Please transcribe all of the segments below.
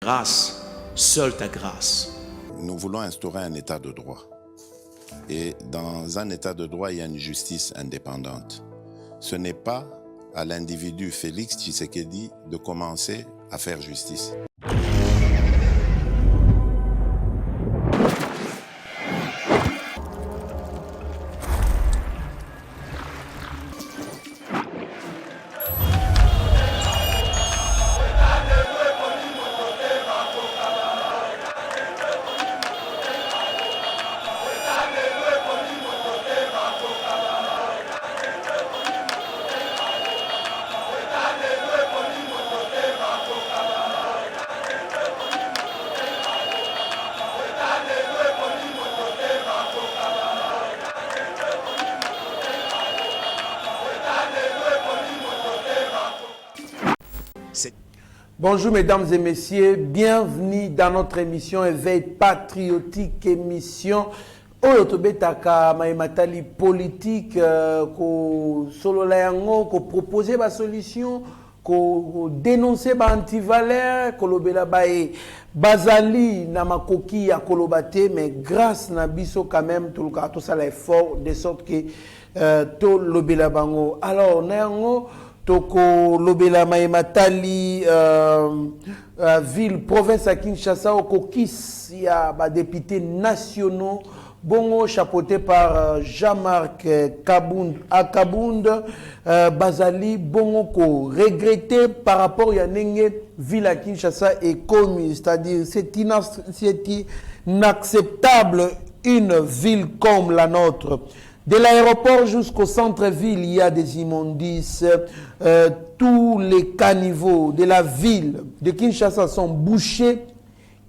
Grâce, seule ta grâce. Nous voulons instaurer un état de droit. Et dans un état de droit, il y a une justice indépendante. Ce n'est pas à l'individu Félix Tshisekedi de commencer à faire justice. Bonjour mesdames et messieurs, bienvenue dans notre émission Éveil patriotique, émission Oyotobetaka Maïmatali politique, ko solo la yango, ko proposer ba solution, ko dénoncer ba antivaleur, ko lobela bae bazali na makoki ya kolobate, mais grâce na biso quand même tout ça l'effort de sorte que to lobela bango. Alors na yango toko lobela Maïmatali ville province à Kinshasa au kokis il y a ba députés nationaux bongo chapeauté par Jean-Marc Akabound Bazali bongo ko regretté par rapport à nenge ville à Kinshasa et commis, c'est-à-dire c'est inacceptable une ville comme la nôtre. De l'aéroport jusqu'au centre-ville, il y a des immondices. Tous les caniveaux de la ville de Kinshasa sont bouchés.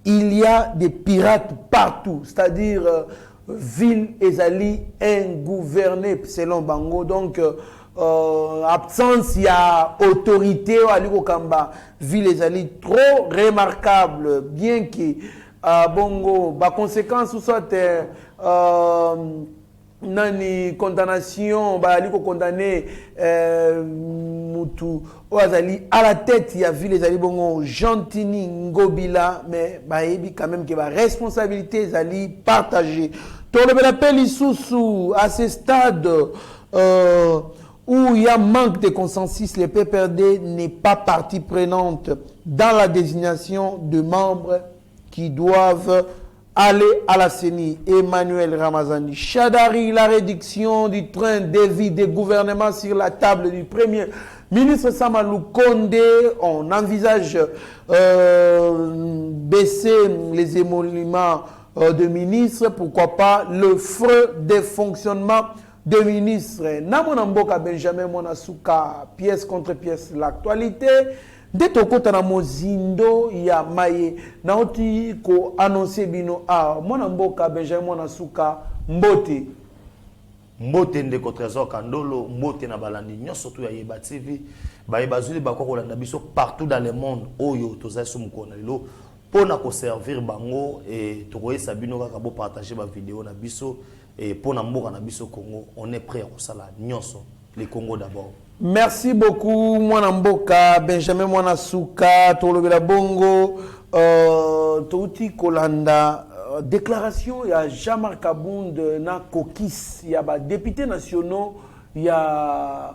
Il y a des pirates partout. C'est-à-dire, ville ezali ingouvernée selon Bango. Donc, absence, il y a autorité. Ville ezali trop remarquable. Bien que, Bongo, par conséquence, soit nani condamnation bali ko condamné mutu oazali à la tête il y a vu les ali bongo Gentini Ngobila mais baebi quand même que ba responsabilité zali partagée to le appel isusu à ce stade où il y a manque de consensus, le PPRD n'est pas partie prenante dans la désignation de membres qui doivent aller à la CENI. Emmanuel Ramazani Chadari, la réduction du train de vie des gouvernements sur la table du premier ministre Samalou Kondé. On envisage baisser les émoluments de ministres, pourquoi pas le frais de fonctionnement de ministres. Namonamboka Benjamin Monasuka, pièce contre pièce, l'actualité. Dès que na mozindo ya maye na oti ko annoncer bino mwana mboka Benjamin Monasuka mbote ndeko Trésor Kandolo mbote na balandi nyonso to ya Yeba TV bazuli bakwa kolanda biso partout dans le monde oyo tozali so mukona lelo pona ko servir bango et tokoyesa bino kaka bo partager ba vidéo na biso et pona mboka na biso Congo on est prêt à kosala nyonso le Congo d'abord. Merci beaucoup, Mwana Mboka, Benjamin Monasuka, Tolobela Bongo, Touti Kolanda. Déclaration, il y a Jean-Marc Abound, na Kokis, il y a députés nationaux, il y a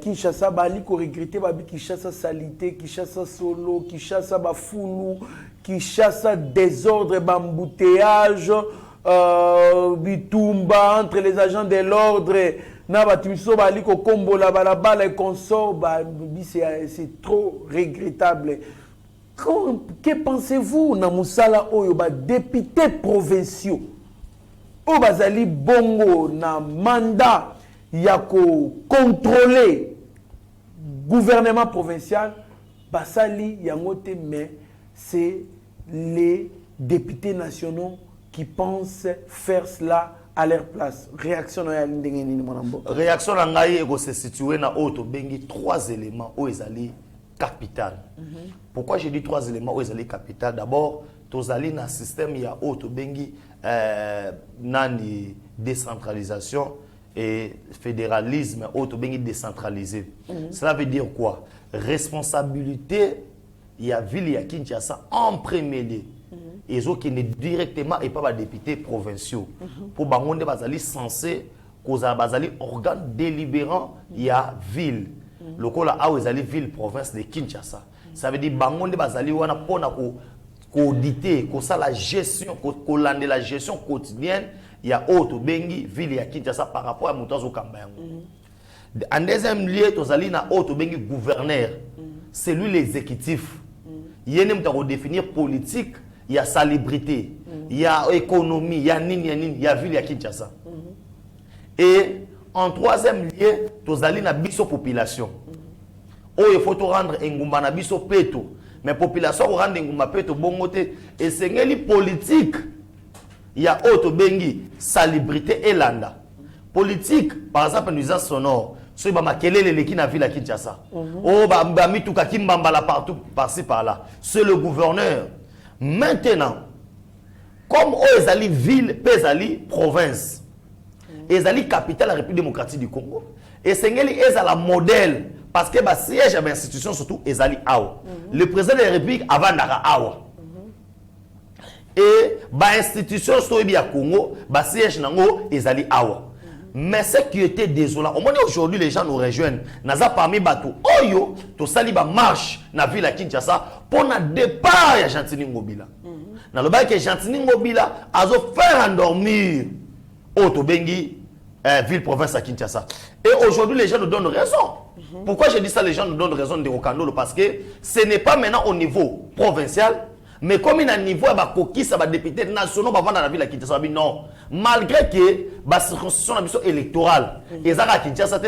Kinshasa, Bali, qui regretté, Kinshasa Salité, Kinshasa Solo, Kinshasa Bafoulou, Kinshasa désordre, bambouteillage, Bitumba, entre les agents de l'ordre. C'est trop regrettable. Que pensez-vous na musala oyo ba députés provinciaux o bazali bongo na mandat yako contrôler gouvernement provincial basali yangote mais c'est les députés nationaux qui pensent faire cela à leur place. Réaction na ndenge nini monambo. Réaction na ngai eko se situer na auto bengi trois éléments o ezali capital. Pourquoi j'ai dit trois éléments o ezali capital? D'abord, tozali na système ya auto bengi nani décentralisation et fédéralisme auto bengi décentralisé. Cela veut dire quoi? Responsabilité il y a ville à Kinshasa en premier lieu. Ils ont qui est directement et pas des députés provinciaux. Pour Bangonde Bazali censé cause Bazali organe délibérant il y a ville. Le cas là où ils allaient ville province de Kinshasa. Ça veut dire Bangonde Bazali wana pona ko auditer, ko ça la gestion, ko lande la gestion quotidienne il y a autre bengi ville ya Kinshasa par rapport à Moutazo Kambayango. En deuxième lieu, tu as na autre bengi gouverneur. C'est lui l'exécutif. Il y a une définir politique, il y a salubrité, il y a économie, il y a nini, il y a ville ya Kinshasa. Et en troisième lieu, tu as na biso population. Oh, il faut rendre ngumba na biso peto. Mais population rendre ngumba peto bongote et c'est une politique. Il y a autre bengi salubrité et landa. Politique, par exemple, nuisance sonore. So ba makelele leki na ville à Kinshasa. Oh ba mituka kimbambala partout par-ci par-là. C'est le gouverneur. Maintenant, comme ezali ville, ezali province. Ezali capitale de la République démocratique du Congo. Et sengeli ezala modèle parce que ba siège à l'institution surtout ezali awa. Le président de la République avandara awa. Et ba institution so bi ya Congo, ba siège nango ezali awa. Mais ce qui était désolant, au moins aujourd'hui les gens nous rejoignent. Naza parmi bateau, oyo, to sali ba marche na ville à Kinshasa pour na départ ya Gentini Ngobila. Na le bail que Gentini Ngobila azo faire endormir auto bengi ville province à Kinshasa. Et aujourd'hui les gens nous donnent raison. Pourquoi je dis ça, les gens nous donnent raison de Rokandolo? Parce que ce n'est pas maintenant au niveau provincial. Mais comme il y a un niveau, il y a des députés nationaux dans la ville à Kinshasa. Non. Malgré que la circonscription électorale est à Kinshasa,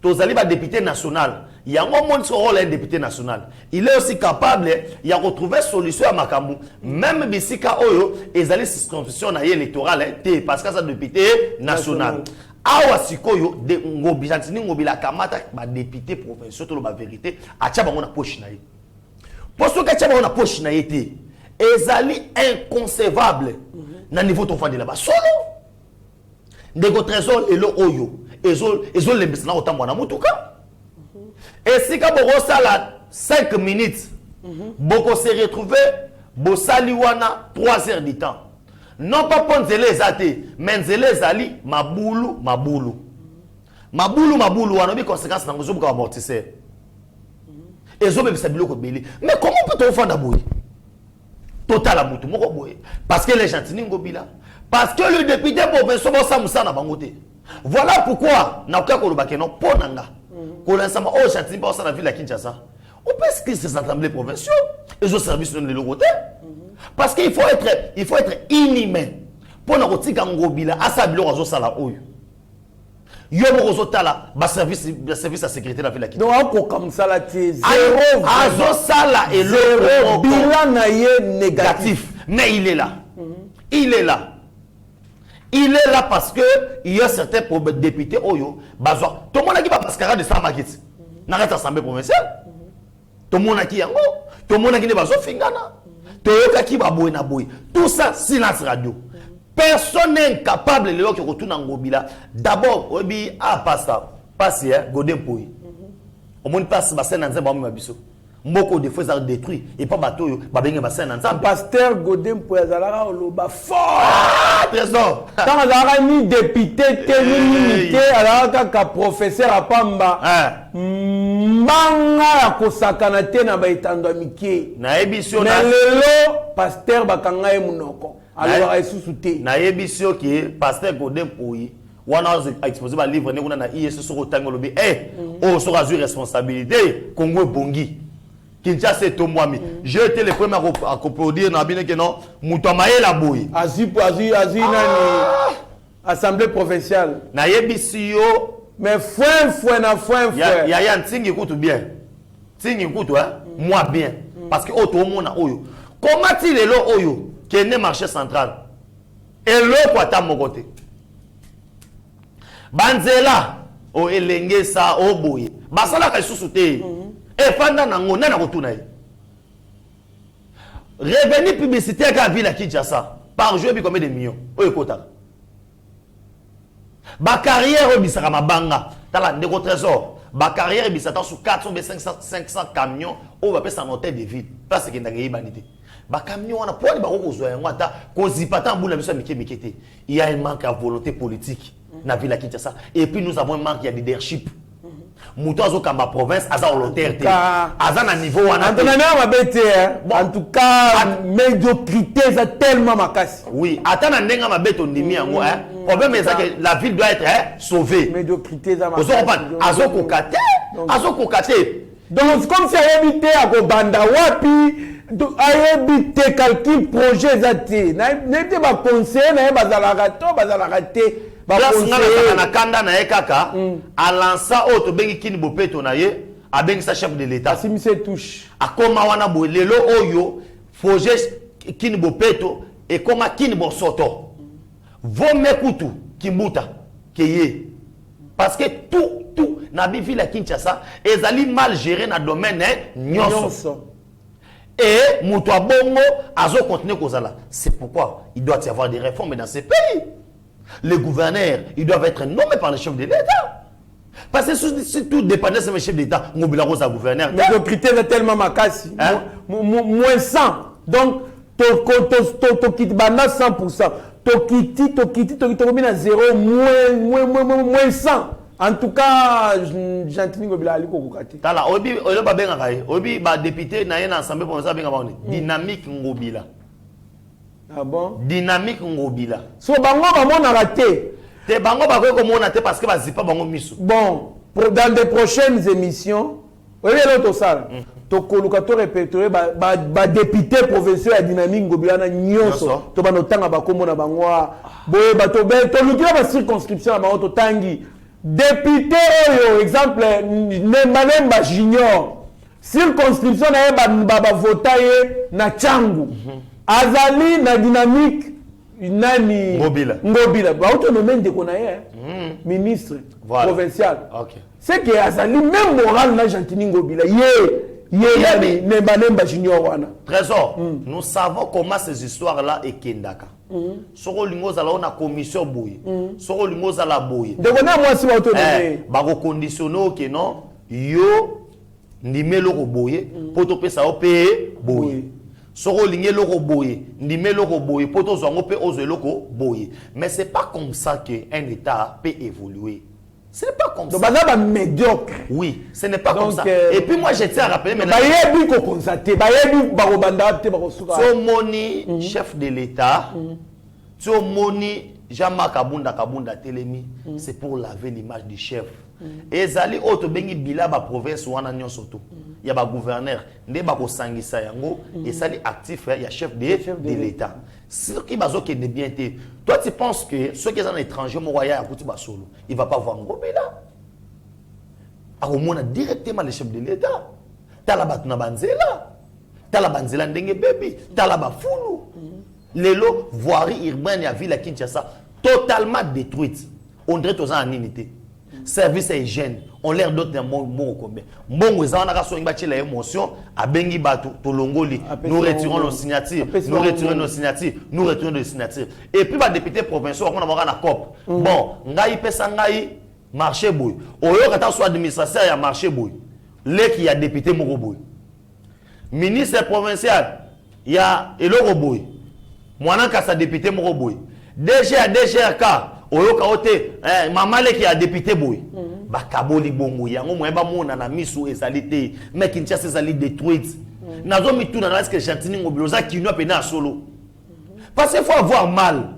il y a des députés nationaux. Il y a un monde qui rôle un député national. Il est aussi capable de retrouver une solution à Makambu. Même si il y a des circonscriptions électorales, parce que c'est un député national. Awa sikoyo de ngobi jantini ngobi la kamata ba député provincial to la vérité a tchaba ngona poche na ye. Parce que tchaba ngona poche na yete ezali inconcevable na niveau to fandi là-bas solo ndeko trésor elo oyo ezo lembisa na otambo na mutuka et si ka boko sala 5 minutes boko se retrouver bo sali wana 3 heures du temps. Non pas pour nzele ezate, mais nzele ezali mabulu. Mabulu, on a des conséquences dans le zoom comme amortisseur. Et zoom est biloko belé. Mais comment peut-on faire d'abord? Total à moutou, moko boye. Parce que les gens tini ngobila. Parce que le député provincial bossa moussa na bangote. Voilà pourquoi na oka ko lobake non ponanga. Ko lansama o chantini bossa na ville à Kinshasa. On pense que ces assemblées provinciales et aux services de l'Europe. Parce qu'il faut être inhumain pour nous retirer ngobila asabilo azo sala oyo. Yo mo tala ba service à sécurité la ville la Kinshasa. Donc comme ça là c'est zéro azo sala et le bilan na ye négatif. Mais il est là. Il est là. Il est là parce que il y a certains députés oyo bazwa. Tout le monde qui va mascarade de ça market. Na reste assemblée provinciale. Tout le monde qui yango, tout le monde qui ne va pas fingana. Tout ça, silence radio. Personne n'est incapable de le retourner en Ngobila. D'abord, obi a pasta, passe Godin Pouy. Au moins passe bassin dans un bon mabiso. Moko de fois détruit et pas bateau yo, ba benga bassin dans un pasteur Godin Pouy azalaka oloba fort. Trésor. Quand azalaka ni député té alaka ka professeur apamba. Manga ya kosakana te na baitando mike. Na ebisio na lelo pasteur bakanga ye munoko. Alors esusu te. Na ebisio ki pasteur Godin Pouy wana exposé ba livre ne kuna na IS sur otango lobi on sera sur responsabilité Congo bongi. Kinshasa c'est Tomwami. J'ai été le premier à coproduire na bine que non Mutamaye la boy. Azi nani assemblée provinciale. Na ebisio mais foi na foi. Ya ntingi kutu bien. Tingi kutu moi bien parce que auto mona oyo. Comment il est là oyo qui est né marché central. Et le kwata mokote. Banzela o elenge sa o boye. Basala ka susu te. Et fanda nango na kotuna ye. Revenu publicitaire ka ville à Kinshasa par jour bi combien de millions oyo kota. Ba carrière o bisaka mabanga tala ndeko trésor ba carrière bisata sur 400 500 camions on va passer en hôtel de ville parce que ndanga yibanité ba camion wana pour ba ko zo yango ata ko zipata mbula biso mikete il y a un manque de volonté politique na ville à Kinshasa et puis nous avons un manque de leadership muto azokamba province aza volontaire te aza na niveau wana en tout cas médiocrité ça tellement makasi oui atana ndenga mabeto ndimi yango problème est que la ville doit être sauvée médiocrité ça makasi azokokate donc comme si habité à Kobanda wapi habité calcul projet zati n'était pas conseiller na bazala te na kanda na ekaka a lança auto bengi kini bopeto na ye a bengi sa chef de l'état si mise touche akoma wana bolelo oyo projet kini bopeto et koma kini bosoto vo mekutu kimbuta keye parce que tout na bivi la Kinshasa ezali mal géré na domaine nyonso et muto bongo azo continuer kozala c'est pourquoi il doit y avoir des réformes dans ce pays. Les gouverneurs, ils doivent être nommés par le chef de l'État. Parce que si tout dépendait de ce chef d'État, on va le gouverneur. Mais le critère est tellement makasi. Moins 100. Donc, tu quittes 100%. Tu quittes à 0, moins 100. En tout cas, j'entends que Ali Kokokati. Tala, obi ba député na yena ensemble pour ça benga dynamique ngobila. Ah bon? Dynamique ngobila. So bango bamona raté. Te bango ba ko mona te parce que ba zipa bango miso. Bon, dans des prochaines émissions, oui l'autre salle. To koluka to répertorier ba député provincial à dynamique ngobila na nyonso. To banotanga ba komona bango boye ba to lukira ba circonscription ba to tangi. Député oyo exemple Nemba Junior. Circonscription na ba votaye na Changu. Azali na dynamique nani Ngobila ba autonomie de konaye ministre provincial c'est que Azali même moral na Gentini Ngobila ye Nemba Junior wana trésor nous savons comment ces histoires là ekendaka soko lingo za la na commission boye soko lingo za la boye de kona moi si ba autonomie ba ko conditionner que non yo ndimelo ko boye poto pesa o payer boye soko linge loko boye ndime loko boye poto zongo pe ozo loko boye mais c'est pas comme ça que un état peut évoluer. Ce n'est pas comme ça. Donc baza médiocre. Oui, ce n'est pas comme ça. Et puis moi je tiens à rappeler maintenant bayebi ko constater bayebi ba ko banda te ba ko suka. So moni chef de l'état. So moni Jean-Marc Kabunda Telemi, c'est pour laver l'image du chef. Et zali auto bengi bila ba province wana nyonso to. Il y a ba gouverneur, nde ba ko sangisa yango et sali actif il y a chef de l'état. Ce qui bazo qui est bien été. Toi tu penses que ceux qui sont en étranger mo royal akuti ba solo, il va pas voir Ngobila. A romona directement le chef de l'état. Tala batuna banzela. Tala banzela ndenge bébé, tala ba fulu. Lelo voirie urbaine ya ville à Kinshasa totalement détruite. On dirait aux en unité. Service et hygiène, on l'air d'autres mots combien. Bon, ils ont la émotion, à Bengi Batou, Tolongoli, nous retirons nos signatures, nous retirons nos signatures, nous retirons nos signatures. Et puis, les députés provinciaux, on a la COP. Bon, Ngaï Pesangaï, marché boy. Au lieu que soit administration, il y a marché boy. Les qui a député Moroboy. Ministre provincial, il y a Eloro Boy. Moi, je suis député Moroboy. DGRK. Oyoka ote mama le qui a député boy ba kaboli bongo yango moyeba mona na misu ezalité mais Kinshasa ezali détruite nazo mitu na est-ce que Gentini Ngobila za kinwa pena solo parce qu'il faut avoir mal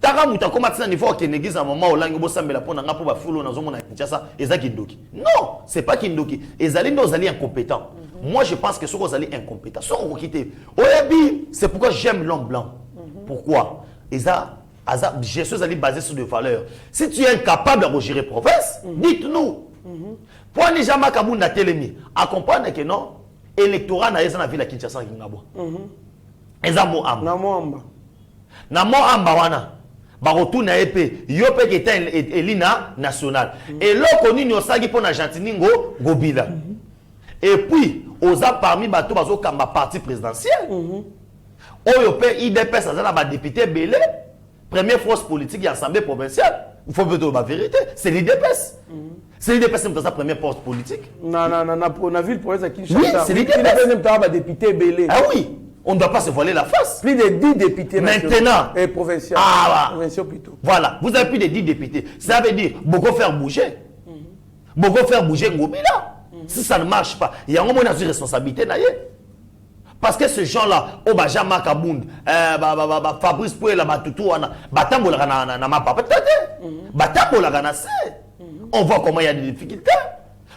taka muta koma tina niveau que néglise à moment olangi bo sambela pona nga po ba fulo nazo mona Kinshasa ezaki ndoki non c'est pas kindoki ezali ndo zali incompétent. Moi je pense que ceux qui zali incompétent sont quitter oyebi c'est pourquoi j'aime l'homme blanc. Pourquoi gestion basée sur des valeurs. Si tu es incapable de gérer province, dites-nous. Pour ne jamais Kabunda Telemi, accompagne que non, électorat n'a pas vu la Kinshasa qui n'a pas. Ezamo amba. Namo amba wana. Barotu na épée, yope qui était élina nationale. Et là connu nous sagi pour na Gentini Ngobila. Et puis, osa parmi bateau bazo kamba parti présidentiel. Oyope IDPS ça na ba député belé. Première force politique de l'Assemblée provinciale. Il faut dire la vérité. C'est l'IDPS. C'est l'IDPS qui est sa première poste politique. Non, na ville pour ça Kinshasa. Oui, c'est l'IDPS. Député Belé. Ah oui, on ne doit pas se voiler la face. Plus de 10 députés maintenant. Et provinciaux. Ah, provinciaux plutôt. Voilà, vous avez plus de 10 députés. Ça veut dire, beaucoup faire bouger. Beaucoup faire bouger Ngobila. Si ça ne marche pas, il y a un moment de responsabilité. Parce que ces gens-là, Obajama Kabound, Fabrice Poué, Batoutou, Batambola na ma papa, Batambola na se. On voit comment il y a des difficultés.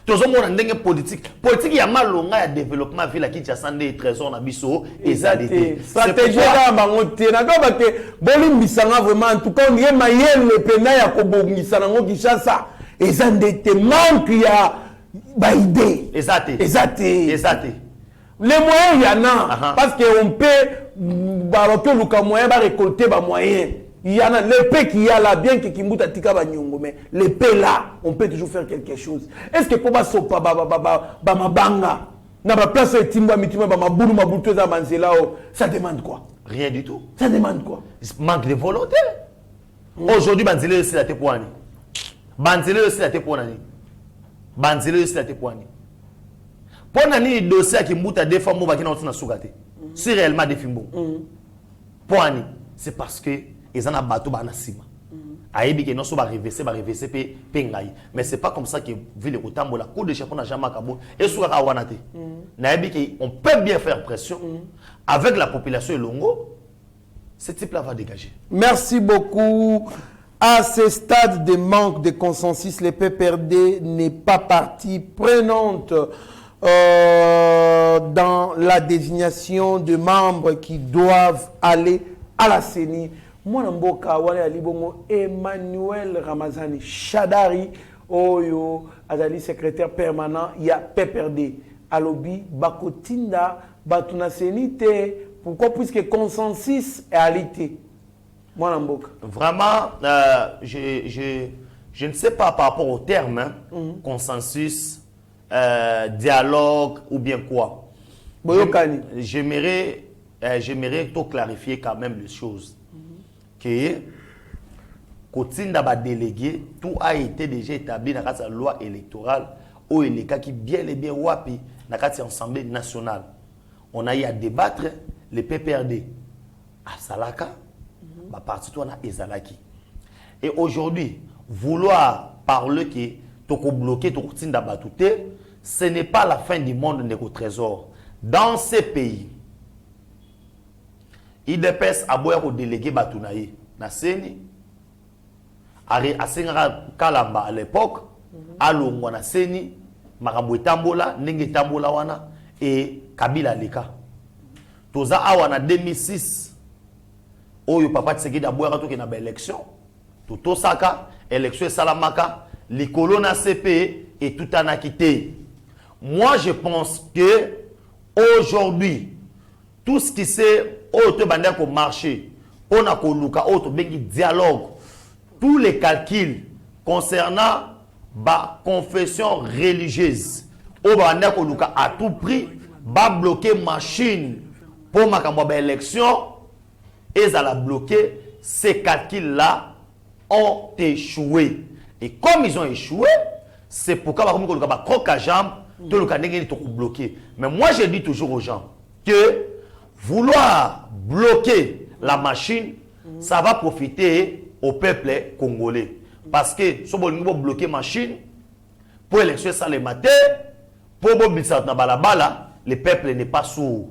Tout le monde a une politique. Politique, il y a mal au développement de la Kinshasa des trésors na biso et stratégie là bangote na ka bake boli misanga vraiment en tout cas on est mayel le pena ya ko bongisa na Kinshasa ezandete manque ya ba idée exacté. Les moyens il y en a parce que on peut que le moyen va récolter ba moyens. Il y en a l'épée qui y a là bien que Kimbuta tika ba nyongo mais l'épée là on peut toujours faire quelque chose. Est-ce que pour ba sopa ba mabanga na ba place etimba mitima ba mabulu mabuto za manzela ça demande quoi? Rien du tout. Ça demande quoi? Manque de volonté. Aujourd'hui banzele c'est la tepoani. Banzele c'est la tepoani. Banzele c'est la tepoani. Pour nani dossier qui Kimbuta des femmes ba kina na sukate. C'est réellement des fimbo. Poani, c'est parce que ils en a bateau ba na sima. Ayebi que non so ba reverser pe ngai. Mais c'est pas comme ça que ville au tambola coup de chapeau na jamais kabo et sur ka wanate. Na yebi que on peut bien faire pression avec la population Longo. Ce type là va dégager. Merci beaucoup. À ce stade de manque de consensus, le PPRD n'est pas partie prenante dans la désignation de membres qui doivent aller à la CENI. Mwana mboka wale alibongo Emmanuel Ramazani Shadari oyo azali secrétaire permanent ya PPRD alobi bakotinda batuna senite pourquoi puisque consensus est alité mwana mboka vraiment je ne sais pas par rapport au terme consensus dialogue ou bien quoi boyokani j'aimerais tout clarifier quand même les choses que Kotinda ba délégué, tout a été déjà établi dans la loi électorale où il est qui bien et bien wapi dans l'Assemblée nationale. On a eu à débattre les PPRD à Salaka, ma partie toi na Ezalaki. Et aujourd'hui, vouloir parler que toko bloqué to Kotinda batouté, ce n'est pas la fin du monde de trésor. Dans ces pays, IDPS a beau être délégué Batounaï, na Seni, a Sengara Kalamba à l'époque, à Longwa na Seni, Marabou Tambola, Nenge Tambola wana, et Kabila Leka. Toza awana 2006, Oyo Papa Tsegida a beau être na élection, Toto Saka, élection Salamaka, Likolo na CP et tout en a quitté. Moi je pense que aujourd'hui, tout ce qui s'est au marché, on a un dialogue, tous les calculs concernant la confession religieuse, on a à tout prix, va bloquer machine pour ma élection, et ça a bloqué, ces calculs-là ont échoué. Et comme ils ont échoué, c'est pourquoi on a croc à jambe, tout le cas bloqué. Mais moi je dis toujours aux gens que vouloir bloquer la machine, ça va profiter au peuple congolais. Parce que si on bloquer la machine, pour l'élection ça le matin, pour le peuple n'est pas sourd.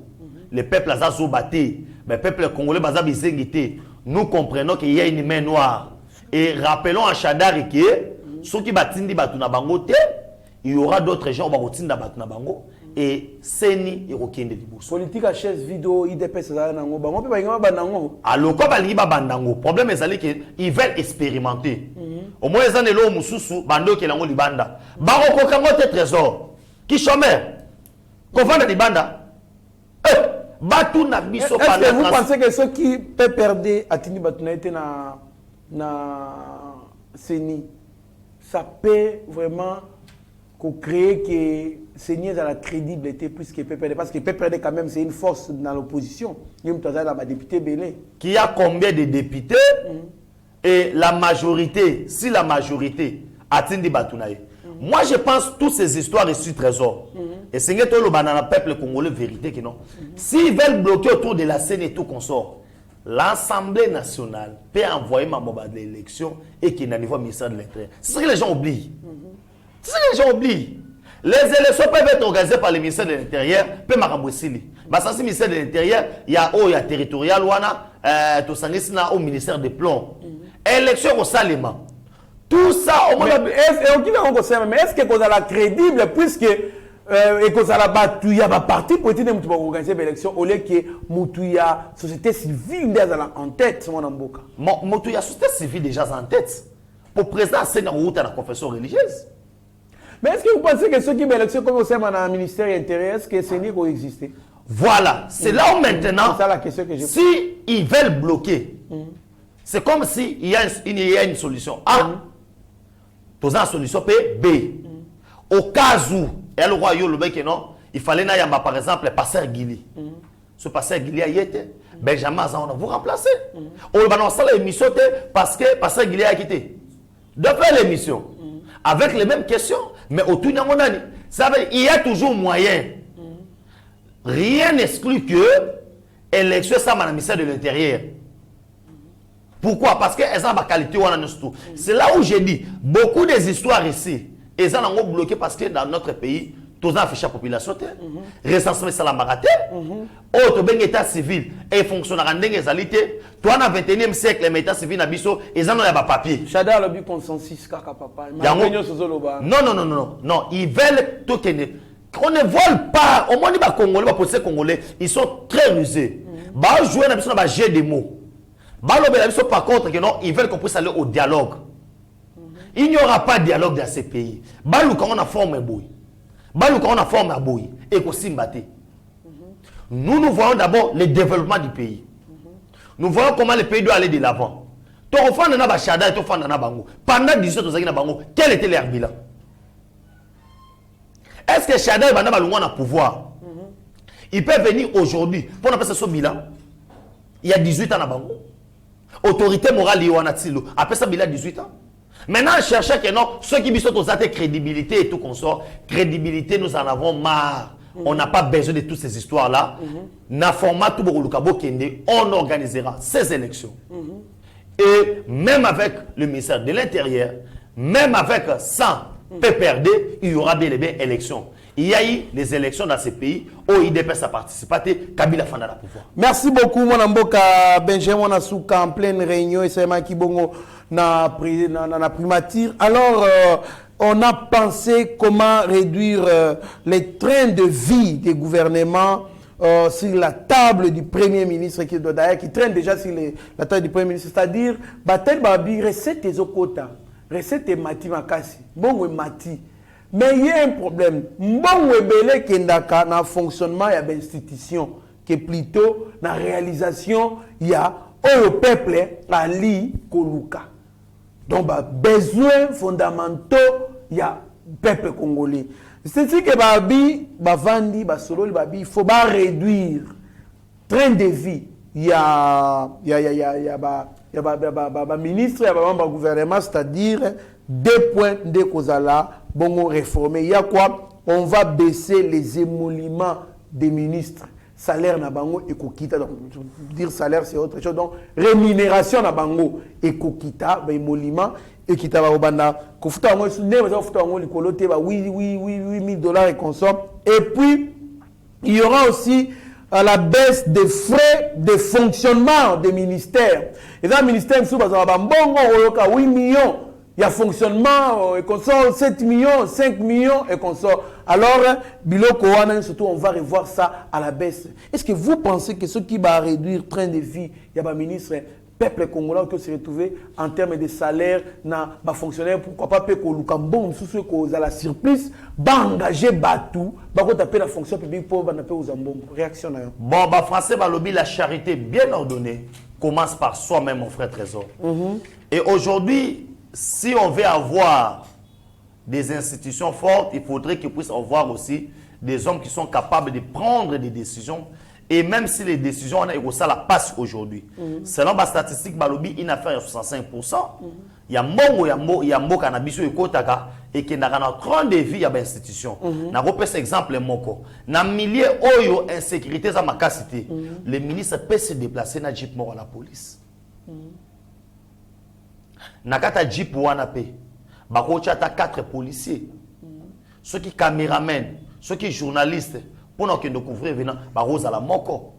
Le peuple a battu. Mais le peuple congolais a bizengité. Nous comprenons qu'il y a une main noire. Et rappelons à Chadari que ceux qui battent il y aura d'autres gens qui vont battre. Et Seni et Rokende Libous. Politique à chaise vidéo, IDPS, ça n'a pas de alors, comme il y a le problème est qu'ils veulent expérimenter. Au moins, ils ont des lots moussous, bando qui est dans Libanda. Baroko Kangote Trésor, qui chômeur, qu'on vend dans Libanda. Batou na biso par la. Est-ce que vous pensez que ceux qui peuvent perdre à Tini Batouna été na Seni, ça peut vraiment créer que Seigneur a la crédibilité plus que PPRD parce que PPRD quand même c'est une force dans l'opposition. Il y a un député Belé. Qui a combien de députés et la majorité, si la majorité atteint des Batounaï, moi je pense toutes ces histoires ici trésor. Et c'est que tout le banana peuple congolais vérité que non. S'ils veulent bloquer autour de la scène et tout consort, l'Assemblée nationale peut envoyer ma bombe de l'élection et qu'il y a un niveau ministère de l'Intérieur. C'est ce que les gens oublient. C'est ce que les gens oublient. Les élections peuvent être organisées par le ministère de l'Intérieur, peut m'arramboussili. Bah ça c'est le ministère de l'Intérieur, il y a territorial tout ça au ministère des plans. Élection au Salima. Tout ça au moins. Mais est-ce que vous avez crédible puisque et que ça la battu il y a un parti politique qui va organiser l'élection au lieu que Moutouya société civile déjà en tête mon amboka. Moutouya société civile déjà en tête. Pour président c'est dans route à la confession religieuse. Mais est-ce que vous pensez que ceux qui l'élection comme au sein du ministère intérieur est-ce que c'est n'y qu'on existait? Voilà, c'est là où maintenant c'est ça la question que j'ai. Si ils veulent bloquer. C'est comme si il y a une solution A. Dans une solution B. Au cas où elle royaume le mec non, il fallait n'ayamba par exemple le pasteur Guili. Ce pasteur Guili a été Benjamin Azan vous remplacer. On va lancer l'émission parce que pasteur Guili a quitté. De faire l'émission avec les mêmes questions mais autour de mon année. Ça veut dire il y a toujours moyen. Rien n'exclut que l'élection ça dans le ministère de l'Intérieur. Pourquoi? Parce qu'elles ont ma qualité. C'est là où j'ai dit, beaucoup des histoires ici, elles ont bloqué parce que dans notre pays, tous ont affiché la population, recensement salamaraté, autre ben état civil, et fonctionnaire en égalité, toi dans le 21e siècle, les états civils n'abisso, ils ont pas papier. Chada le but consensus, kaka papa. Non, ils veulent tout tenir. On ne vole pas, au moins les Congolais, les policiers congolais, ils sont très rusés. Bah, jouer dans un jeu de mots. Par contre, ils veulent qu'on puisse aller au dialogue. Il n'y aura pas de dialogue dans ces pays. On a formé un bouille. Et nous voyons d'abord le développement du pays. Nous voyons comment le pays doit aller de l'avant. Pendant 18 ans, quel était leur bilan? Est-ce que Chada et Banda Balunga ont un pouvoir? Il peut venir aujourd'hui pour appeler ce bilan. Il y a 18 ans à Bango. Autorité morale Yoanatsilo. Après ça, il a 18 ans. Maintenant, chercher que non, ceux qui sont aux athées crédibilité et tout consort, crédibilité, nous en avons marre. On n'a pas besoin de toutes ces histoires-là. Na format tout on organisera ces élections. Et même avec le ministère de l'Intérieur, même avec 100 PPRD, il y aura bien et bien élections. Il y a eu des élections dans ces pays où IDPS a participé, Kabila Fanda la pouvoir. Merci beaucoup, mon amboka Benjamin Nasuka en pleine réunion et c'est moi qui bongo na primature. Alors, on a pensé comment réduire les trains de vie des gouvernements sur la table du Premier ministre qui traîne déjà sur la table du Premier ministre, c'est-à-dire, Batel Babi, recette des Okota, recette des Mati Makasi, bon Mati. Mais il y a un problème. Bon webele kendaka na fonctionnement il y a l'institution qui est plutôt na réalisation il y a au peuple ali koluka. Donc bah, besoins fondamentaux il y a peuple congolais. C'est ce que babi bavandi basolo babi il faut pas réduire train de vie. Il y a ministre, il y a membre du gouvernement, c'est-à-dire 2 points de Kozala, bon réformer. Il y a quoi? On va baisser les émoluments des ministres. Salaire na bango et kokita. Donc, dire salaire c'est autre chose. Donc, rémunération na bango et kokita, émolument et kita ba obanda. Kofuta bango sous ne va futa bango likolote ba oui $8,000 et consomme. Et puis il y aura aussi la baisse des frais de fonctionnement des ministères. Et dans le ministère, il y a 8 millions. Il y a fonctionnement, et qu'on sort 7 millions, 5 millions, et qu'on sort. Alors, Biloko, surtout, on va revoir ça à la baisse. Est-ce que vous pensez que ce qui va réduire le train de vie, il y a un ministre, peuple congolais qui se retrouve en termes de salaire, na fonctionnaire, pourquoi pas payer bon sous ce qu'on a la surplus, engager Batou, taper la fonction publique pour payer aux ambons. Réaction. Bon, bah français, bah lobby la charité bien ordonnée commence par soi-même, mon frère Trésor. Et aujourd'hui, si on veut avoir des institutions fortes, il faudrait qu'ils puissent avoir aussi des hommes qui sont capables de prendre des décisions Et même si les décisions, on a ça la passe aujourd'hui. Selon la statistique, Balobi, une affaire à 65%. Il y a mongo cannabis et qui n'a pas train de vie à l'institution. Na repère exemple moko. Na milliers oyo insécurité à ma cité. Le ministre peut se déplacer na jeep mort à la police. Na kata jeep wana pe. Bako chata 4 policiers. Ceux qui caméramen, ceux qui journalistes pour nous découvrir venant bako à la moko.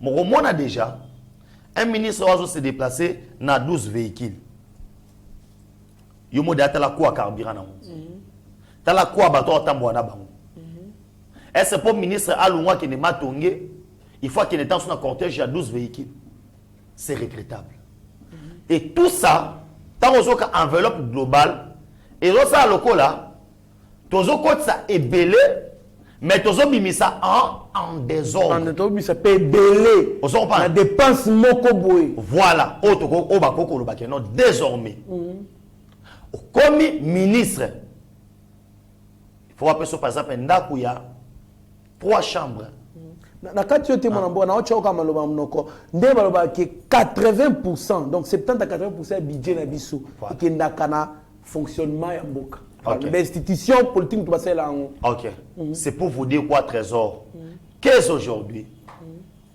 Mon a déjà un ministre va se déplacer na 12 véhicules. Yo mode atala quoi carburant na monde. Tala quoi bateau tambo na bango. Est-ce pour ministre alungwa qui ne matongé, il faut qu'il ait dans son cortège à 12 véhicules. C'est regrettable. Et tout ça, tant qu'on a une enveloppe globale, et ça lokola, tozo côté ça est belé, mais tozo bimi ça en désordre. Tozo bimi ça peut belé. La dépense moko boy. Voilà, otoko obakoko lobakeno désormais. Comme ministre, il faut appeler ça par exemple un il y a 3 chambres. Na kati yote mwana mbona ochoka maloba mnoko nde baloba ke 80% donc 70 à 80% budget na biso ke ndakana fonctionnement ya mboka. L'institution politique to basela ngo. OK. C'est pour vous dire quoi trésor. Qu'est-ce aujourd'hui?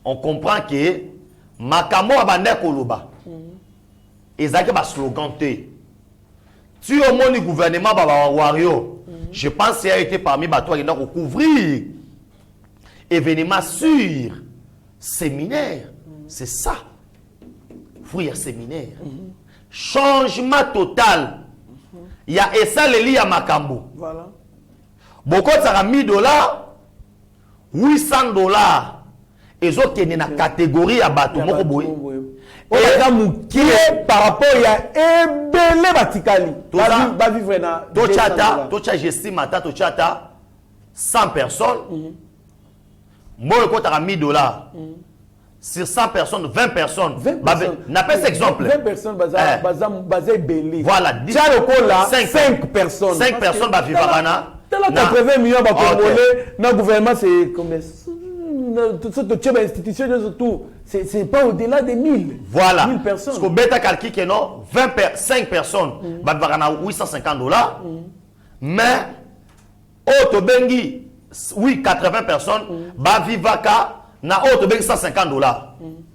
On comprend que makamo abanda koloba. Ezaki ba slogan te. Si au moins le gouvernement baba wario, je pense qu'il a été parmi bateaux qui ont couvrir événement sur séminaire. C'est ça. Fouille séminaire. Changement total. Il y a ça le lit à Makambo. Voilà. Beaucoup ça a $1000, $800. Et autres qui sont dans la catégorie à bateau. Par rapport à Ebele Batikali. Va vivre na. Tocha j'estime à tochata 100 personnes. Moi le compte à $1000. Sur 100 personnes, 20 personnes. N'a pas cet exemple. 20 personnes basé belé. Voilà. 5 personnes. 5 personnes va vivre à 80 millions de Congolais. Notre gouvernement c'est combien? Toute institution surtout, c'est pas au-delà de 1000. Voilà. 1000 personnes. Parce que bêta calcul que non, 5 personnes, va $850. Mais auto bengi, oui 80 personnes, va vivaka na auto bengi $150.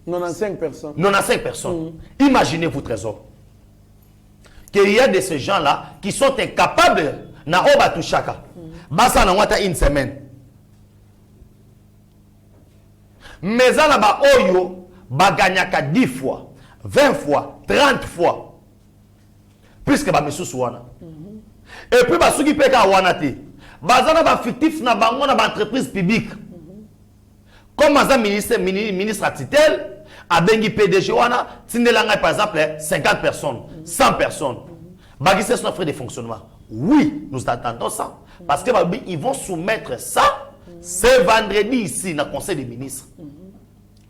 95 personnes. 95 personnes. Imaginez-vous trésor. Qu'il y a de ces gens-là qui sont incapables na oba tushaka. Basa na wata une semaine. Mais là bas oyo baganyaka 10 fois, 20 fois, 30 fois. Puisque ba mesusu wana. Et puis ba suki peka wana te. Bazana ba fictif na bango na ba entreprise publique. Comme un ministre à titel, a bengi PDG wana, tindelanga par exemple 50 personnes, 100 personnes. Bagi c'est son frais de fonctionnement. Oui, nous attendons ça parce que ils vont soumettre ça. C'est vendredi ici, dans le conseil des ministres.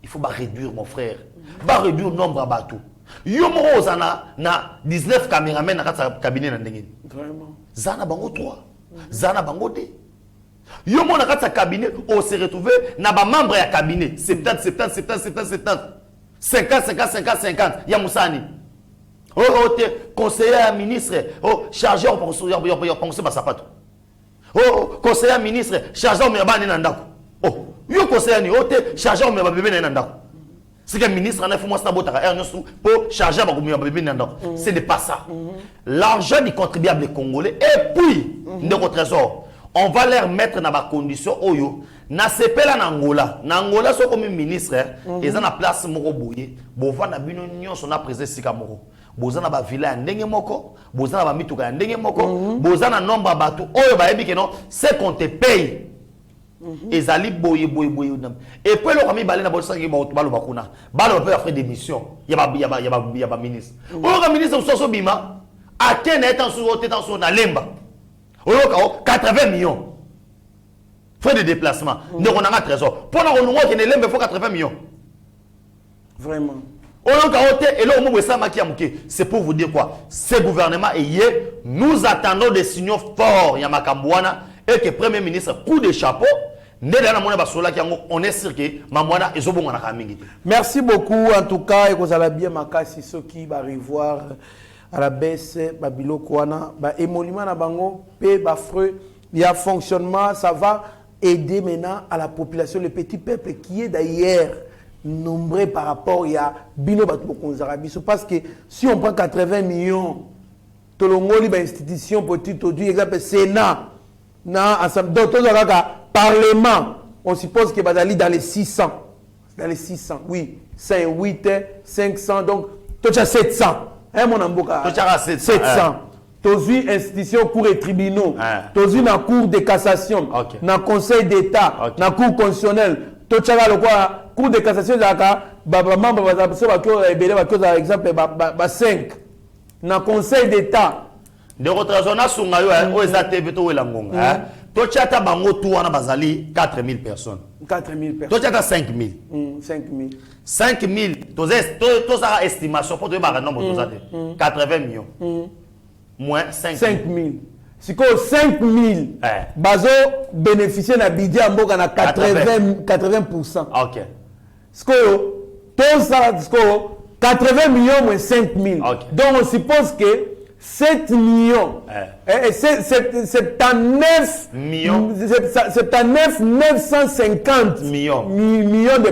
Il faut réduire, mon frère. Réduire le nombre de bateaux. Il y a 19 caméramens dans le cabinet. Vraiment. Zana bango 3. Zana bango 2. Il y a un cabinet, on s'est retrouvé dans le membre du cabinet. 70. 50. Il y a Moussani. Oh, conseiller ministre. Oh, chargé, on pense que ça. Oh, conseiller ministre, chargé au Mérabani Nandako. Oh, yo conseiller ni ote, chargé au Mérabani Nandako. C'est que le ministre en a fait moi ça pour charger au Mérabani Nandako. Ce n'est pas ça. L'argent du contribuable congolais et puis de trésor, on va leur mettre dans la condition oyo. Na sepela na Angola. Na Angola so comme ministre, ils ont la place moko boye. Bova na bino nyonso na président sika moko. Bozana ba villa ndenge moko, bozana ba mituka ndenge moko, bozana nombre bateau oyo ba yebi que non, c'est qu'on te paye. Ezali boye. Et puis le kami balé na bolsa ki balo bakuna. Balo peut faire des missions. Y a ba ministre. Oyo ministre so bima, atene etan so na lemba. Oyo ka 80 millions. Frais de déplacement. Ne on a un trésor. Pour la renouement qui ne lemba faut 80 millions. Vraiment. C'est pour vous dire quoi? Ce gouvernement est hier. Nous attendons des signaux forts Yamakambouana et que le Premier ministre coup de chapeau On est sûr que Mamouana est au bon à Merci beaucoup en tout cas et vous allez bien makasi ceux qui va revoir à la baisse babilo kwana ba émolument na bango pe ba freux il y a fonctionnement ça va aider maintenant à la population le petit peuple qui est d'ailleurs nombreux par rapport il y a bino batmo konzarabiso parce que si on prend 80 millions tolongoli ba institution petite aujourd'hui exemple Sénat na ensemble d'autres Parlement, on suppose que Bazali dans les 600. Dans les 600, oui. 5, 8, 500, donc, tu as 700. Hein, mon amboka? Tu as 700. Tu as institution, cours et tribunaux. Tu as une cour de cassation. Dans conseil d'État. Dans cour constitutionnelle. Tu as le cour de cassation, par exemple, 5. Dans conseil d'État. De retrasona sungayo, OSATV, to Elangonga. Tochata bango tout wana bazali 4000 personnes. 4000 personnes. Tochata 5000. 5000. 5000. Toza estimation pour te barrer nombre tozate. 80 millions. Moins 5000. Si quoi 5000. Bazo bénéficier na budget mboka na 80%. OK. Sko toza sko 80 millions moins 5000. Donc on suppose que 7 millions, c'est à 9 millions, c'est à 950 millions de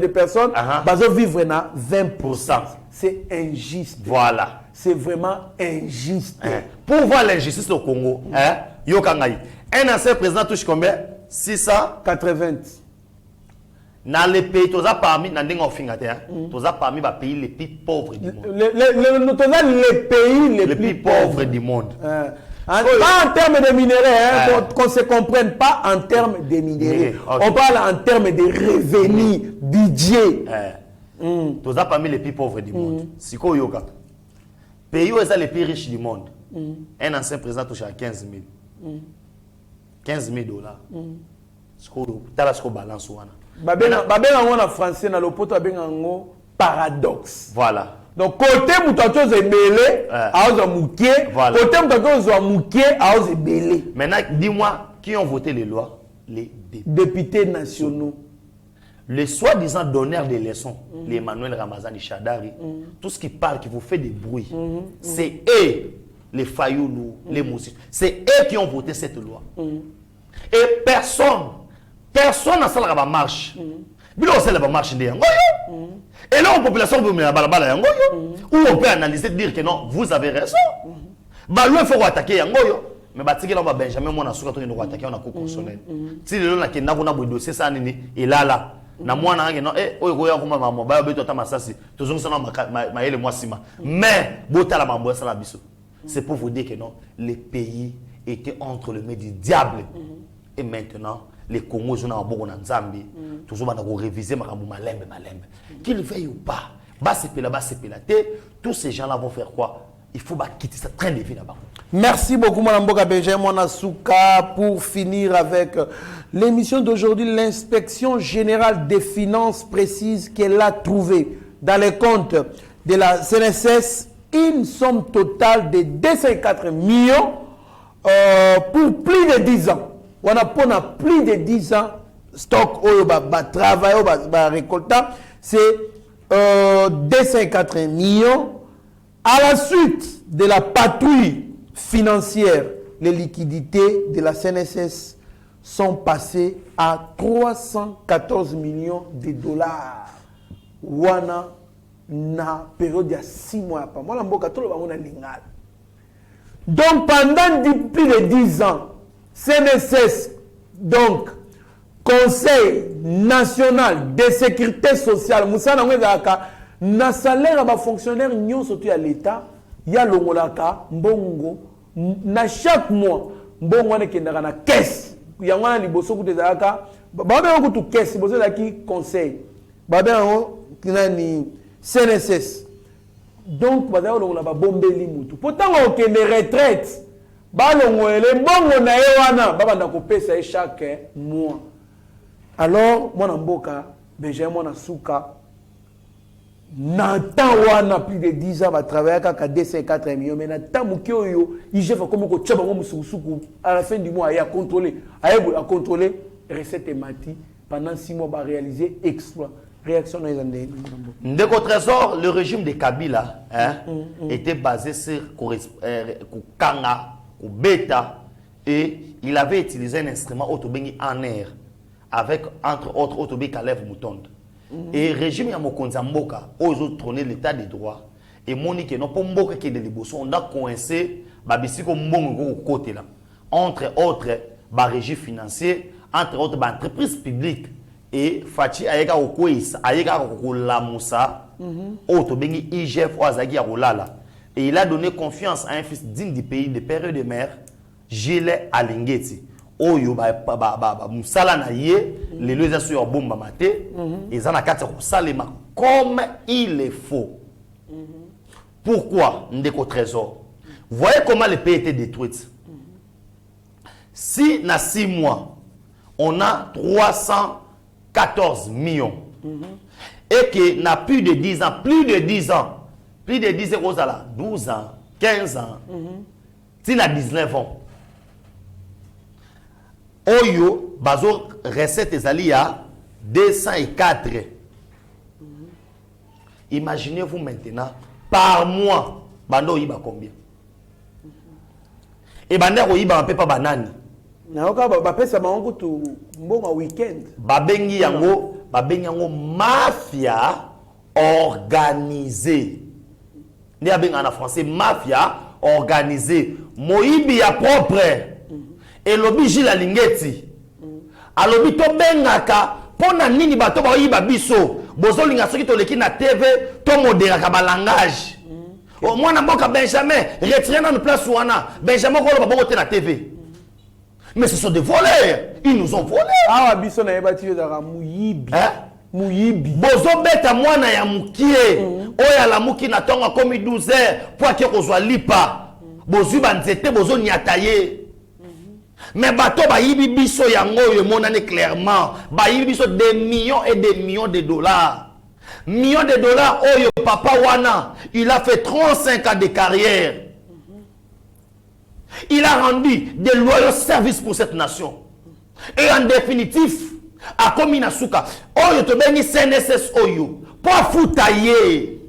personnes, qui vivent à 20%. C'est injuste. Voilà. C'est vraiment injuste. Pour voir l'injustice au Congo, un ancien président touche combien? 680. Dans les pays, tous parmi les pays les plus pauvres du monde. Les pays les plus pauvres du monde. Pas en termes de minéraux, qu'on se comprenne pas en termes de minéraux. On parle en termes de revenus, budget. Tous parmi les plus pauvres du monde. C'est quoi yoga? Pays où est les plus riches du monde. Un ancien président touche à 15 000. 15 000 dollars. C'est quoi balance ou en français dans le poto paradoxe. Voilà. Donc côté mutatos est mêlé à mouké, côté mutatos est mouké à belé. Maintenant dis-moi qui ont voté les lois? Les députés nationaux. Les soi-disant donneurs des leçons, les Emmanuel Ramazani Chadari, tout ce qui parle, qui vous fait des bruits, c'est eux, les Fayoulou, les Moussis, c'est eux qui ont voté cette loi. Et personne n'a ça la marche. Bilo c'est la marche de Yangoyo. Et là, la population peut mener la balabala Yangoyo. Ou on peut analyser dire que non, vous avez raison. Bah, il faut attaquer Yangoyo. Mais bah, si on va Benjamin, on a souvent attaqué, on a cours constitutionnel. Si le long qui n'a pas de dossier, ça et là. Na moi na non goya ko mama ba beto ta masasi tozongi sana ma ele mwasima mais botala mambo ça la biso. C'est pour vous dire que non, les pays étaient entre les mains du diable. Et maintenant les Congos sont en bon en Zambie, toujours on a révisé makambo malembe. Qu'ils veuillent ou pas, basse pélaté, tous ces gens là vont faire quoi? Il faut quitter ce train de vie là-bas. Merci beaucoup, Mme Boka Benjamin Asuka. Pour finir avec l'émission d'aujourd'hui, l'inspection générale des finances précise qu'elle a trouvé dans les comptes de la CNSS une somme totale de 204 millions pour plus de 10 ans. On a pour plus de 10 ans, stock, travail, récoltant, c'est 204 millions. À la suite de la patrouille financière, les liquidités de la CNSS sont passées à 314 millions de dollars. Wana na période de 6 mois. Donc pendant plus de 10 ans, CNSS, donc Conseil national de sécurité sociale, Moussa na salaire à fonctionnaire nyon surtout à l'État, il y a l'ongolaka, mbongo, na chaque mois, mbongo ne kendaka na caisse. Il y a un liboso ku tezaka, ba ko tu caisse, bozo la ki conseil. Ba ba ni CNSS. Donc ba longola ba bombeli mutu. Pourtant on kende retraite. Ba longole mbongo na ye wana, ba banda ko pesa chaque mois. Alors mon mboka, Benjamin Asuka Natan wana plus de 10 ans va travailler à 204 millions mais Natan mukio il fait comme ko tchaba mo musukusuku à la fin du mois il a contrôlé recette et mati pendant 6 mois va réaliser exploit. Réaction dans les années. Ndeko Trésor, le régime de Kabila était basé sur Kanga, Beta, et il avait utilisé un instrument autobéni en air, avec entre autres autobé Kalev Moutonde. Et le régime Yamokonza Mboka, aux autres trônés l'état des droits, et Monique, non pas Mboka qui est de l'Ibosso, on a coincé, Babisiko Mbongo côté là, entre autres, régime financier, entre autres, entreprises publiques. Et Fachi Ayega Okoïs, Ayega Okolamusa, autre bengi IGF Oazagi Arolala. Et il a donné confiance à un fils digne du pays, de père et de mère, Gile Alingeti. Oyo Moussala Naye, les deux sur Bomba Maté, et Zanakata Salema, comme il est faux. Pourquoi Ndeko Trésor? Voyez comment le pays était détruit. Si, dans 6 mois, on a 314 millions. Et qu'il n'a plus de 10 ans, plus de 10 ans, 12 ans, 15 ans, s'il a 19 ans. Oyo, bazo, recette ezali à 204. Imaginez-vous maintenant, par mois, bando yiba combien? Et bando yiba un peu pas banane. Naoka bapesa bango tu mbonga weekend. Babengi yango mafia organisée. Ni abenga en français mafia organisée. Moibi ya propre. Et lobi Gila Lingeti. Alobi to bengaka pona nini bato ba yiba biso. Bozo linga soki to leki na TV to moderaka ba langage. O mwana mboka Benjamin retiré dans place wana. Benjamin ko lo ba te na TV. Mais ce sont des voleurs. Ils nous ont volés. Ah, biso na yeba tiyo da muyibi. Muyibi. Bozo beta mwana ya mukie. Oya la muki na tonga komi 12 heures pour que kozwa lipa. Bozu banzete bozo nyataye. Mais bato ba yibi biso yango yo monane clairement. Ba yibi biso des millions et des millions de dollars. Millions de dollars oyo papa wana, il a fait 35 ans de carrière. Il a rendu des loyaux services pour cette nation. Et en définitif, à Kominasuka, Oyo to beni CNSS Oyo, pas foutailler.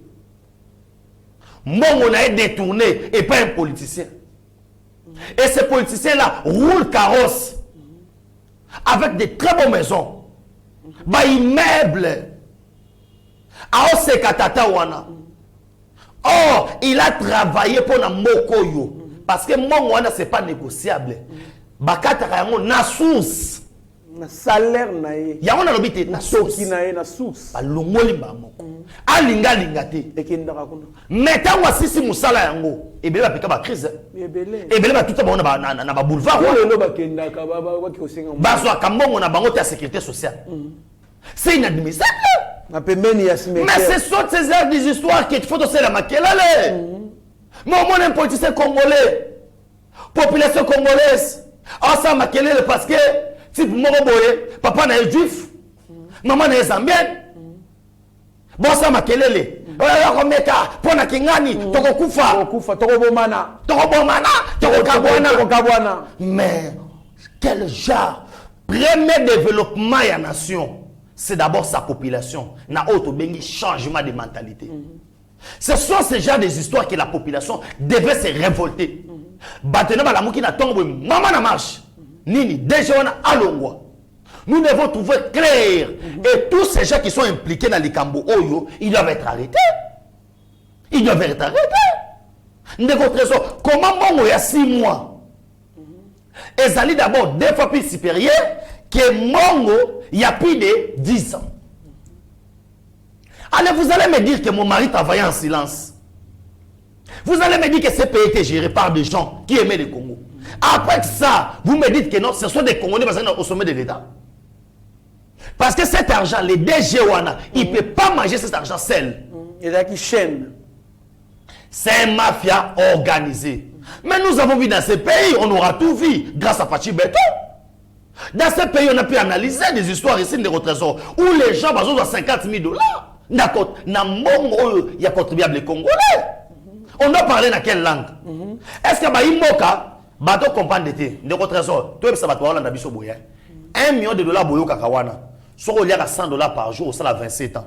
Mon on a été détourné et pas un politicien. Et ces politiciens-là roulent carrosse avec de très bonnes maisons, bah immeubles. Aose Katata wana. Or, il a travaillé pour la Mokoyo. Parce que mon wana c'est pas négociable. Bakata yango na source. Na salaire na ye. Yango na lobite na source. Toki na ye na source. Balongoli ba moko. Alinga lingate. Ekendaka kuna. Metango sisi musala yango. Ebele ba pika ba crise. Ebele. Ebele ba tuta ba na ba boulevard. Lelo ba kendaka ba ki osenga. Baso kambongo na bango ta sécurité sociale. C'est inadmissible. Na pembeni ya cimetière. Mais ce sont ces airs des histoires qu'il faut aussi la makelale. Mais au moins un politicien congolais, population congolaise, ah ça makelale parce que type Moroboye, papa n'est juif, maman n'est zambienne. Bon ça makelale. Okomeka pona kingani toko kufa toko bomana toko kabwana. Mais quel genre premier développement ya nation? C'est d'abord sa population. Na auto bengi changement de mentalité. Ce sont ces genres des histoires que la population devait se révolter. Batena balamuki na tongo maman na marche. Nini déjà on a alongwa. Nous devons trouver clair et tous ces gens qui sont impliqués dans les Kambo Oyo, ils doivent être arrêtés. Ils doivent être arrêtés. Ndeko Trésor, comment mongo ya 6 mois? Ezali d'abord 2 fois plus supérieur que mongo il y a plus de 10 ans. Allez, vous allez me dire que mon mari travaillait en silence. Vous allez me dire que ce pays était géré par des gens qui aimaient le Congo. Après ça, vous me dites que non, ce sont des Congolais parce qu'ils sont au sommet de l'État. Parce que cet argent, les DG Wana, ils ne peuvent pas manger cet argent seul. Il y a qui chaîne. C'est une mafia organisée. Mais nous avons vu dans ce pays, on aura tout vu grâce à Fachi Beto. Dans ce pays, on a pu analyser des histoires ici de trésor où les gens ont 50 000 $. D'accord, il y a contribuable les Congolais. On doit parler dans quelle langue? Est-ce que Baïmoka, bateau comprendre d'été, de trésor, toi ça va te voir là, 1 million de dollars boyo kakawana. Soit on y a 100 dollars par jour, ça a 27 ans.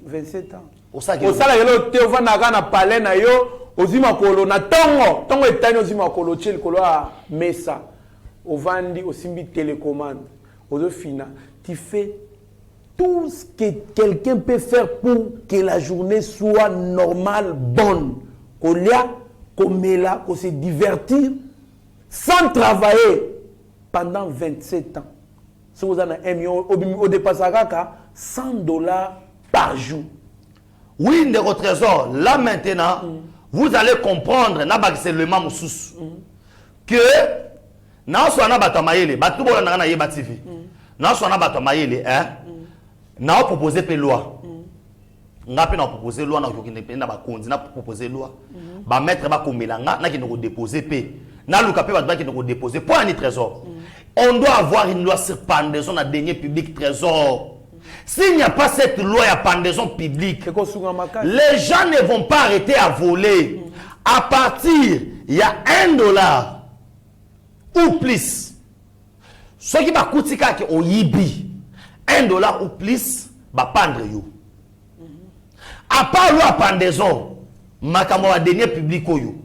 27 ans. Au ça yelo te ovanda na palais na yo ozima kolo na tongo etani ozima kolo tchel kolo a mesa ovandi osimbi télécommande ozofina tu fais tout ce que quelqu'un peut faire pour que la journée soit normale, bonne. Kolia, komela, ko se divertir sans travailler pendant 27 ans. Si vous avez 1 million, au dépasse 100 dollars par jour. Oui, de votre trésor, là maintenant, vous allez comprendre, c'est le même sous que na so na bato mayele, batu bola na yeba TV. Na so na bato mayele, na proposer pe loi. Nga pe na proposer loi na kokine pe na ba kondi na proposer loi. Ba mettre ba komelanga na ki no déposer pe. Na luka pe ba ki no déposer pour un trésor. On doit avoir une loi sur pendaison na deniers publics trésor. S'il n'y a pas cette loi à pendaison publique, les gens ne vont pas arrêter à voler. À partir, il y a 1 dollar ou plus. Ce qui va coûter au yibi, 1 dollar ou plus, va pendre yo. À part loi à pendaison, ma camarade denier public yo,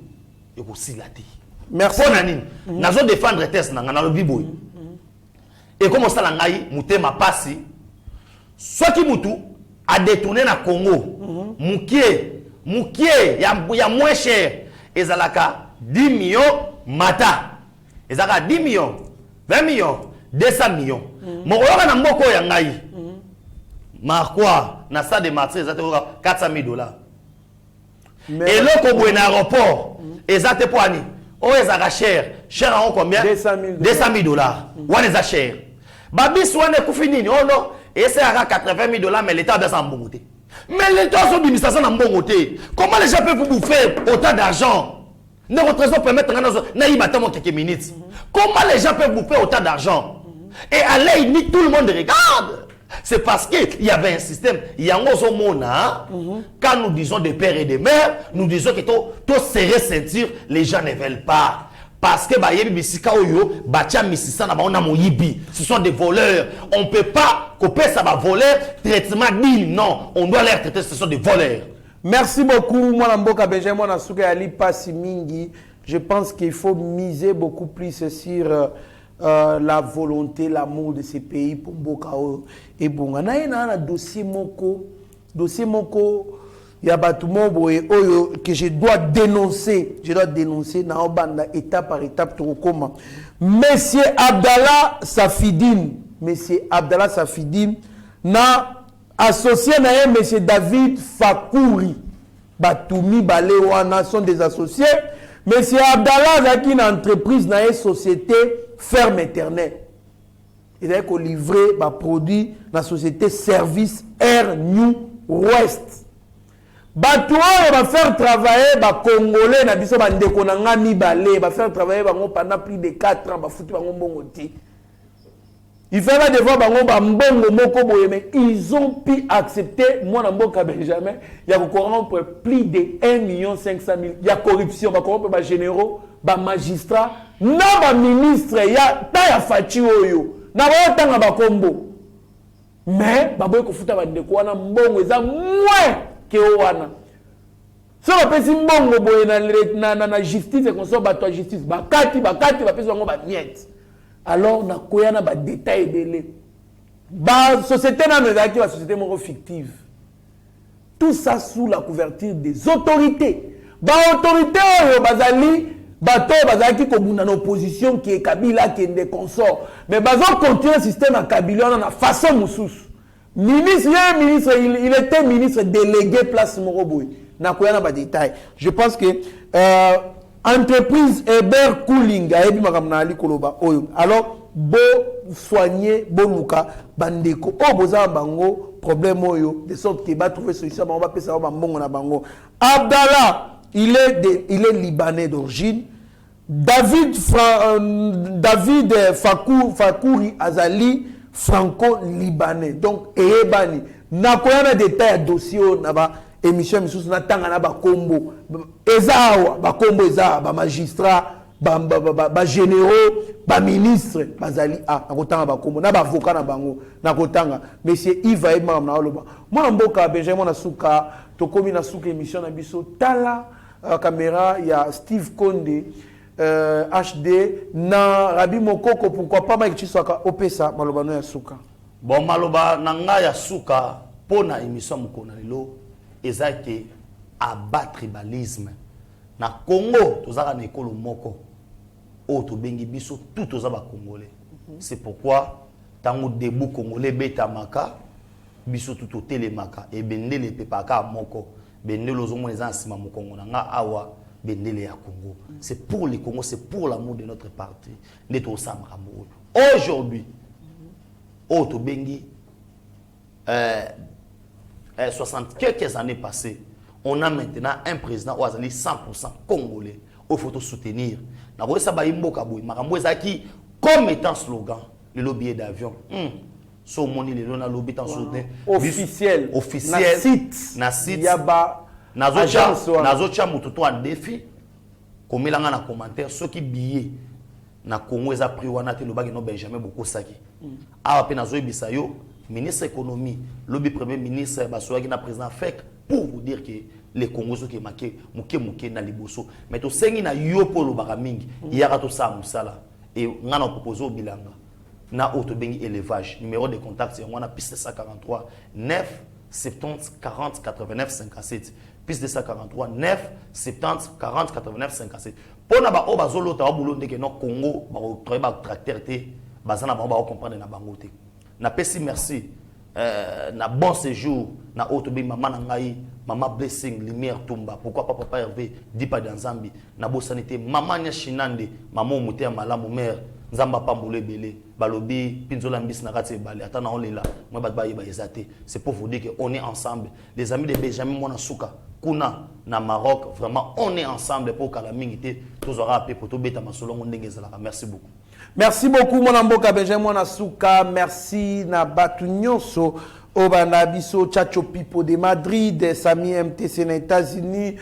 yo aussi la dit. Merci. Nous allons défendre le test dans le biboy. Et comme ça, mutema passi. Ce qui mutu a détourné na Congo, mukie, ya moins cher, ezalaka 10 millions mata, ezalaka 10 millions, 20 millions, 200 millions. Mokoloka na mboko ya ngai, marquoi na stade de marché ezalaka 400 000 dollars. Et le kobo na aéroport, ezate poani, o ezalaka cher en combien? 200 000 dollars. Wan ezalaka cher. Babi soane kufini oh non. Et c'est à 80 000 dollars, mais l'État a besoin de bongoté. Mais l'État a besoin de bongoté. Comment les gens peuvent vous bouffer autant d'argent? Notre trésor permet de quelques minutes. Comment les gens peuvent bouffer autant d'argent? Et à l'œil, tout le monde regarde. C'est parce qu'il y avait un système. Il y a un monde, quand nous disons des pères et des mères, nous disons que tout serré ceinture, les gens ne veulent pas. Parce que ce sont des voleurs. On ne peut pas couper ça va voler, traitement digne. Non, on doit les traiter, ce sont des voleurs. Merci beaucoup, moi Mboka Benjamin Nasuke Ali Passi Mingi. Je pense qu'il faut miser beaucoup plus sur la volonté, l'amour de ces pays pour Mboka et Bonga. Na un dossier moko, il y a que je dois dénoncer na obanda étape par étape tout comment Monsieur Abdallah Safidine na associé na Monsieur David Fakouri Batoumi Balewana sont des associés. Monsieur Abdallah zaki une entreprise na une société ferme internet. Il a livré ba produit na société service Air New West. Batoua va faire travailler les Congolais na biso bandeko na nga mibale va faire travailler bango pendant plus de 4 ans ba foutu bango mbongo ti. Il fait devoir bango ba mbongo moko boye mais ils ont pu accepter moi na mboka Benjamin il y a corrompre plus de 1 500 000 il y a corruption ba corrompre ba généraux ba magistrats na ba ministre ya ta ya fachi oyo na ba tanga ba kombo mais ba boye ko futa bandeko wana mbongo eza moins que wana so ba pesi mbongo boye na justice et konso ba to justice bakati ba pesi bango ba miette alors na koyana ba détail belé ba société na nezaki ba société moko fictive tout ça sous la couverture des autorités ba autorité oyo bazali bato bazaki ko bunda na opposition qui est Kabila qui est des consorts mais bazo continuer système à Kabila na façon mususu. Ministre, il était ministre délégué place Moroboui. Nakoyana ba détail. Je pense que entreprise Eber Cooling ayebi makamna ali koloba oyo. Alors bo soigner boluka bandeko o boza bango problème oyo de sorte que ba trouver solution ba pesa ba mbongo na bango. Abdallah, il est libanais d'origine. David Fakouri Azali franco-libanais. Donc, Ehebani, n'a pas de détails dossier na ba émission na tanga na ba kombo. Ezawa, ba kombo ezawa, ba magistrat, généraux, ministres, bazali nakotanga bakombo na avocat na bango nakotanga monsieur Yves Aimam na oloba moi mboka Benjamin na suka tokomi na suka émission na biso tala caméra ya Steve Konde HD na Rabi Mokoko pourquoi pas Mike Chiswaka opesa maloba no ya suka bon maloba na nga ya suka pona émission mokona lelo ezaki abattre tribalisme na Congo tozaka na ekolo moko o to bengi biso tout toza ba congolais c'est pourquoi tango debout congolais betamaka biso tout telemaka et bendele pepaka moko bendele ozomona eza nsima mokongo na nga awa bendele ya Congo c'est pour les Congo c'est pour l'amour de notre parti neto samra mo aujourd'hui o to bengi 60 quelques années passées on a maintenant un président ou azali 100% congolais il faut soutenir na ko sa ba imboka boy makambo ezaki comme étant slogan le lobby d'avion so moni le na lobby tant soutenir officiel na site yaba nazocha mututo en défi komelanga na commentaire ceux qui billet na Congo eza pris wana te lobaki no Benjamin beaucoup saki awa pe nazo ebisa yo ministre économie lobby premier ministre basoaki na président FEC pour vous dire que les Congolais qui marqué muke na liboso mais to sengi na yo polo baka mingi yaka to sa musala et ngana proposer au bilanga na auto bengi élevage numéro de contact c'est ngana piste 143 9 70 40 89 57 piste 143 9 70 40 89 57 pona ba o bazolo ta bulo ndeke no Congo ba travailler ba tracteur te bazana ba comprendre na bango te na pesi merci na bon séjour na autobi maman na ngai maman blessing lumière tumba pourquoi pas papa Hervé dipa dans Zambi na bo sanité maman nya shinande maman muté malamu mère nzamba pambule belé balobi pinzola mbis na kati balé atana on là moi ba yeba ezate c'est pour vous dire que on est ensemble les amis de Benjamin Mona Suka kuna na Maroc vraiment on est ensemble pour kala mingité tous aura appelé pour to beta masolongo ndenge ezalaka merci beaucoup. Merci beaucoup mon amboka Benjamin Nasuka, merci na batu nyonso obana biso Chacho Pipo de Madrid, Sami MTC na États-Unis,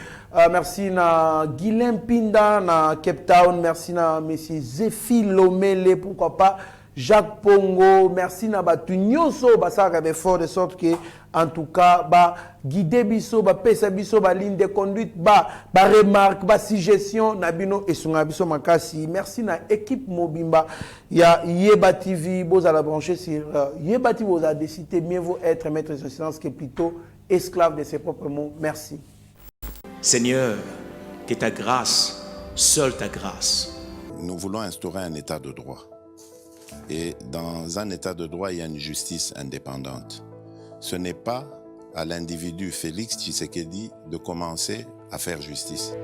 merci na Guilhem Pinda na Cape Town, merci na monsieur Zéphie Lomele, pourquoi pas Jacques Pongo, merci na batu nyonso basaka be fort de sorte que en tout cas ba guider biso ba pesa biso ba ligne de conduite ba remarque ba suggestion na bino esunga biso makasi. Merci na équipe Mobimba ya Yeba TV boza la brancher sur Yeba TV boza décider mieux vaut être maître de silence que plutôt esclave de ses propres mots. Merci. Seigneur, que ta grâce, seule ta grâce. Nous voulons instaurer un état de droit. Et dans un état de droit, il y a une justice indépendante. Ce n'est pas à l'individu Félix Tshisekedi de commencer à faire justice.